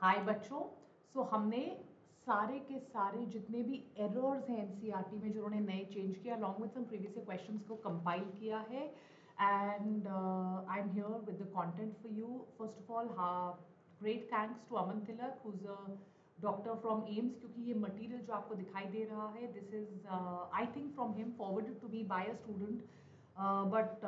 हाय बच्चों। हमने सारे के सारे जितने भी एरर्स हैं एनसीईआरटी में जो उन्होंने नए चेंज किया along with some previous questions को कंपाइल किया है and I am here with the content for you. First of all great thanks to Aman Tilak who is a doctor from AIIMS, क्योंकि ये मटेरियल जो आपको दिखाई दे रहा है this is I think from him forwarded to me by a student, but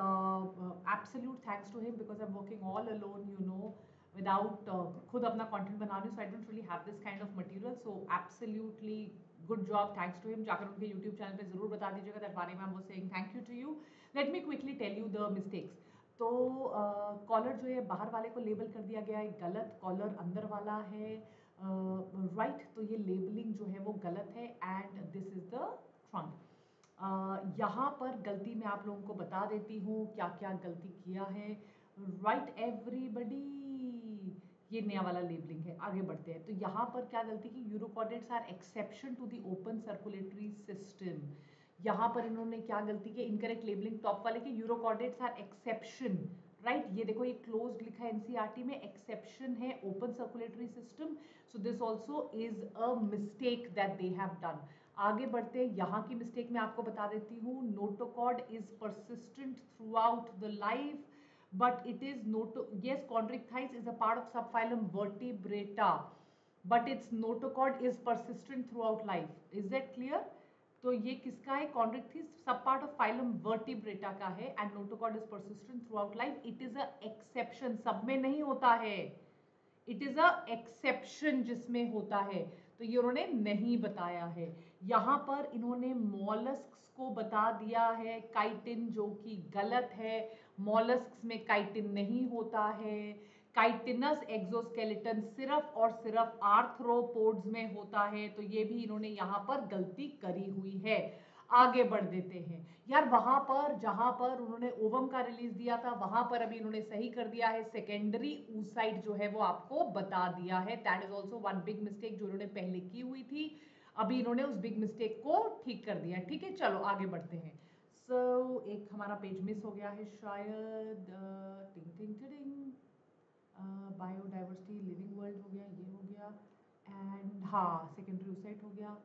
absolute thanks to him because I'm working all alone, you know, without खुद अपना कंटेंट बना रही हूँ, so I don't really have this kind of material, so absolutely good job, thanks to him। जाकर उनके YouTube channel पे जरूर बता दीजिएगा that वानी ma'am was saying thank you to you। Let me quickly tell you the mistakes। तो collar जो है बाहर वाले को लेबल कर दिया गया है गलत, कॉलर अंदर वाला है राइट, तो ये लेबलिंग जो है वो गलत है and this is the trunk. यहाँ पर गलती मैं आप लोगों को बता देती हूँ क्या क्या गलती किया है। राइट एवरीबडी, ये नया वाला लेबलिंग है। आगे बढ़ते हैं तो यहाँ पर क्या गलती की, urochordates are exception to the open circulatory system. यहाँ पर इन्होंने क्या गलती की, इनकरेक्ट लेबलिंग टॉप वाले के, यूरोकॉर्डेट्स आर एक्सेप्शन राइट। ये देखो ये क्लोज्ड लिखा है एनसीईआरटी में, एक्सेप्शन है open circulatory system, so this also is a mistake that they have done. आगे बढ़ते हैं, यहाँ की मिस्टेक मैं आपको बता देती हूँ। Notochord is persistent through out the life but it is not, yes, chondrichthyes is a part of subphylum vertebrata but its notochord is persistent throughout life। is that clear? तो ये किसका है, chondrichthyes सब पार्ट ऑफ फाइलम वर्टिब्रेटा का है and notochord is persistent through out life. It is a exception, सब में नहीं होता है, इट इज अ एक्सेप्शन जिसमें होता है, तो ये उन्होंने नहीं बताया है। यहाँ पर इन्होंने मॉलस्क्स को बता दिया है काइटिन, जो कि गलत है। मॉलस्क्स में काइटिन नहीं होता है, काइटिनस एक्सोस्केलेटन सिर्फ और सिर्फ आर्थ्रोपोड्स में होता है, तो ये भी इन्होंने यहाँ पर गलती करी हुई है। आगे बढ़ देते हैं यार, वहां पर जहां पर उन्होंने ओवम का रिलीज दिया था वहां पर अभी इन्होंने सही कर दिया है, सेकेंडरी ऊसाइड जो है वो आपको बता दिया है। That is also one big mistake जो इन्होंने पहले की हुई थी, अभी इन्होंने उस बिग मिस्टेक को ठीक कर दिया। ठीक है, चलो आगे बढ़ते हैं। एक हमारा पेज मिस हो गया है शायद, टिंग टिंग टिंग, बायोडाइवर्सिटी लिविंग वर्ल्ड हो गया, ये हो गया एंड हाँ सेकेंडरी ऊसाइड हो गया,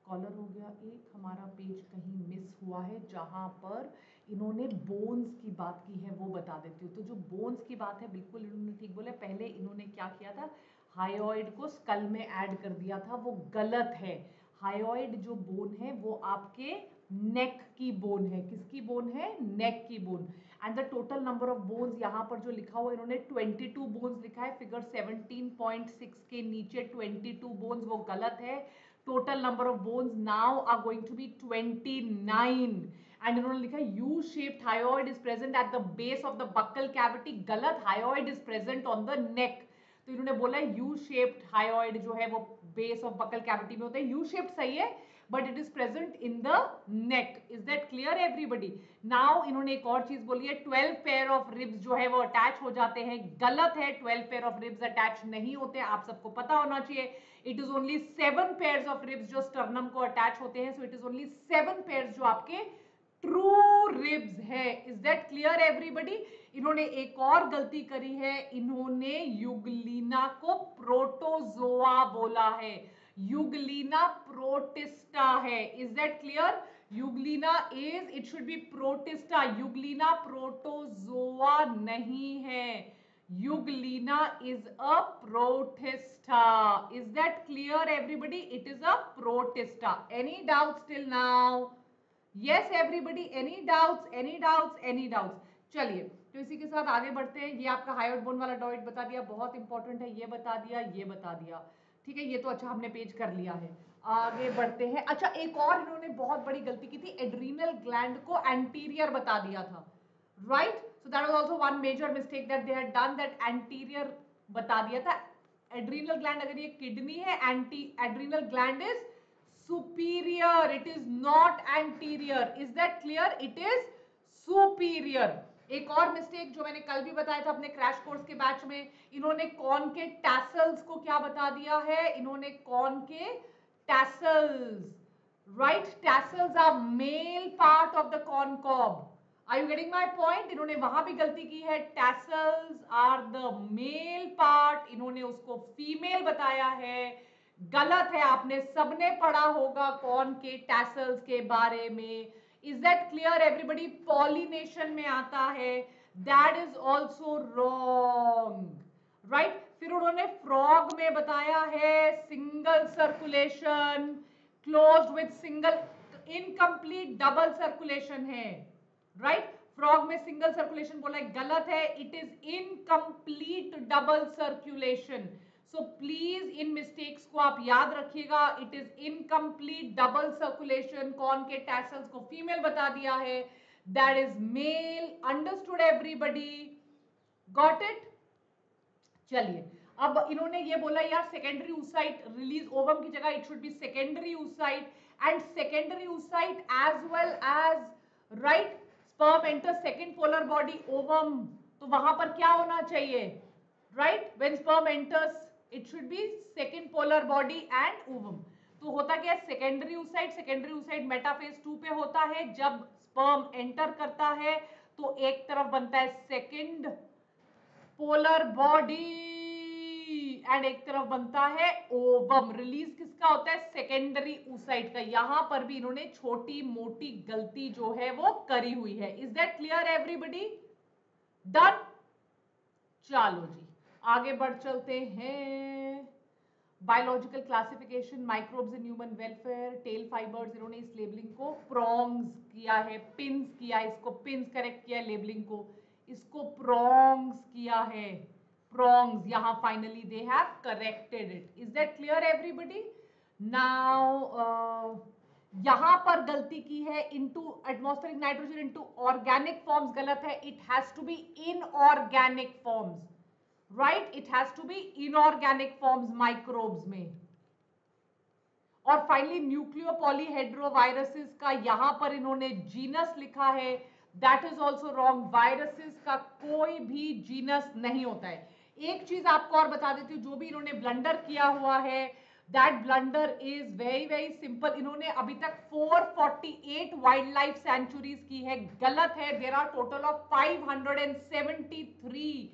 कॉलर हो गया। एक हमारा पेज कहीं मिस हुआ है जहां पर इन्होंने बोन्स की बात की है, वो बता देती हूँ। तो जो बोन्स की बात है बिल्कुल इन्होंने ठीक बोला। पहले इन्होंने क्या किया था, हायोइड को स्कल में ऐड कर दिया था, वो गलत है। हायोइड जो बोन है वो आपके नेक की बोन है। किसकी बोन है, नेक की bone. And the total number of bones यहाँ पर जो लिखा हुआ है इन्होंने 22 बोन्स लिखा है, फिगर 17.6 के नीचे 22 बोन्स, वो गलत है। total number of bones now are going to be 29 and इन्होंने लिखा है U shaped hyoid is present at the base of the buccal cavity, गलत, hyoid is present on the neck। तो इन्होंने बोला U shaped hyoid जो है वो base of buccal cavity में होता है, U shaped सही है but it is present in the neck। is that clear everybody? now इन्होंने एक और चीज बोली है, 12 pair of ribs जो है वो अटैच हो जाते हैं, गलत है, 12 pair of ribs अटैच नहीं होते, आप सबको पता होना चाहिए। it is only 7 pairs of ribs जो sternum को अटैच होते हैं, so it is only 7 pairs जो आपके ट्रू रिब्स है। Is that clear everybody? इन्होंने एक और गलती करी है, इन्होंने युगलीना को प्रोटोजोआ बोला है, युगलीना प्रोटिस्टा है। Is that clear? Euglena is, it should B protista, euglena protozoa नहीं है, euglena is a protista. Is that clear everybody? It is a protista. Any doubts till now? Yes everybody, any doubts, any doubts, any doubts? चलिए तो इसी के साथ आगे बढ़ते हैं। ये आपका हायोइड बोन वाला डॉइट बता दिया, बहुत इंपॉर्टेंट है, ये बता दिया, ये बता दिया। ठीक है, ये तो अच्छा हमने पेज कर लिया है। आगे बढ़ते हैं। अच्छा एक और इन्होंने बहुत बड़ी गलती की थी, एड्रीनल ग्लैंड को एंटीरियर बता दिया था, right? So that was also one major mistake that they had done, दैट एंटीरियर बता दिया था। एड्रीनल ग्लैंड, अगर ये किडनी है, anti adrenal gland is superior, it is not anterior। is that clear? it is superior। एक और mistake जो मैंने कल भी बताया था अपने क्रैश कोर्स के बैच में, इन्होंने कॉर्न के टैसल्स को क्या बता दिया है, इन्होंने कॉर्न के tassels, right, tassels are male part of the corn cob. Are you getting my point? इन्होंने वहां भी गलती की है, tassels are the male part, इन्होंने उसको फीमेल बताया है, गलत है। आपने सबने पढ़ा होगा कौन के टैसल्स के बारे में। Is that clear everybody? Pollination में आता है, that is also wrong, right. फिर उन्होंने फ्रॉग में बताया है single circulation, closed with single, incomplete double circulation है, राइट। फ्रॉग में सिंगल सर्कुलेशन बोला है, गलत है, it is incomplete double circulation. So please in mistakes को आप याद रखिएगा, it is incomplete double circulation. कौन के टैसल्स को फीमेल बता दिया है, that is male. Understood everybody? Got it? चलिए, अब इन्होंने ये बोला यार सेकेंडरी oocyte रिलीज ओवम की जगह it should be secondary oocyte, and secondary oocyte as well as, right, sperm enter second polar body ovum, तो वहां पर क्या होना चाहिए, right, when sperm enters it should be second polar body and ovum. तो होता क्या है, secondary oocyte, secondary oocyte metaphase 2 पे होता है। जब स्पर्म एंटर करता है तो एक तरफ बनता है सेकेंड पोलर बॉडी एंड एक तरफ बनता है ओवम। रिलीज किसका होता है, सेकेंडरी oocyte का। यहां पर भी इन्होंने छोटी मोटी गलती जो है वो करी हुई है। Is that clear everybody? Done? चलो जी, आगे बढ़ चलते हैं। Biological classification, microbes in human welfare, tell fibres, इन्होंने इस लेबलिंग को प्रोंग्स किया है, पिंस किया है, इसको पिंस करेक्ट किया है लेबलिंग को, इसको प्रोंग्स किया है, प्रोंग्स। यहां finally they have corrected it. Is that clear everybody? Now यहां पर गलती की है, into atmospheric nitrogen into organic forms, गलत है, it has to be inorganic forms, right, it has to be inorganic forms microbes में। और फाइनली न्यूक्लियो पॉलीहेड्रोवायरसेस का यहां पर इन्होंने जीनस लिखा है, that is also wrong. Viruses का कोई भी जीनस नहीं होता है। एक चीज आपको और बता देती हूँ, जो भी इन्होंने ब्लंडर किया हुआ है, that blunder is very very simple. इन्होंने अभी तक 448 वाइल्ड लाइफ सेंचुरीज की है, गलत है। There are total of 573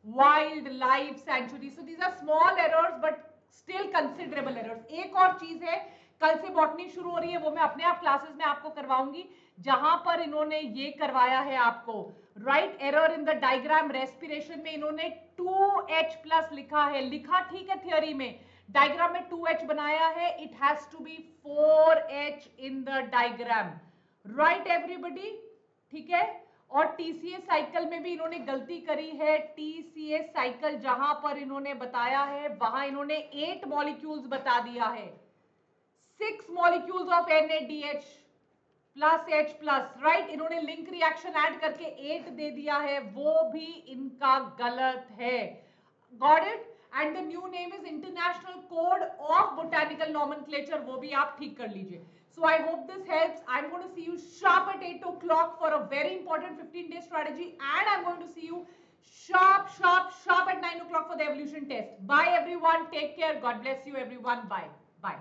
wildlife sanctuary. So these are small errors but still considerable errors. एक और चीज है, कल से बॉटनी शुरू हो रही है, वो मैं अपने आप क्लासेस में आपको करवाऊंगी, जहां पर इन्होंने ये करवाया है आपको, right, error in the diagram respiration में इन्होंने 2H+ लिखा है। लिखा ठीक है थियोरी में, डायग्राम में 2H बनाया है, it has to be 4H in the diagram, right everybody? ठीक है। और टीसीए साइकिल में भी इन्होंने गलती करी है। टीसीए साइकिल जहां पर इन्होंने बताया है वहां इन्होंने 8 मॉलिक्यूल्स बता दिया है, 6 molecules of NaDH plus H plus, right. इन्होंने लिंक रिएक्शन ऐड करके 8 दे दिया है, वो भी इनका गलत है। Got it? And the new name is international code of botanical nomenclature, वो भी आप ठीक कर लीजिए। So I hope this helps. I'm going to see you sharp at 8 o'clock for a very important 15-day strategy, and I'm going to see you sharp at 9 o'clock for the evolution test. Bye everyone. Take care. God bless you everyone. Bye. Bye.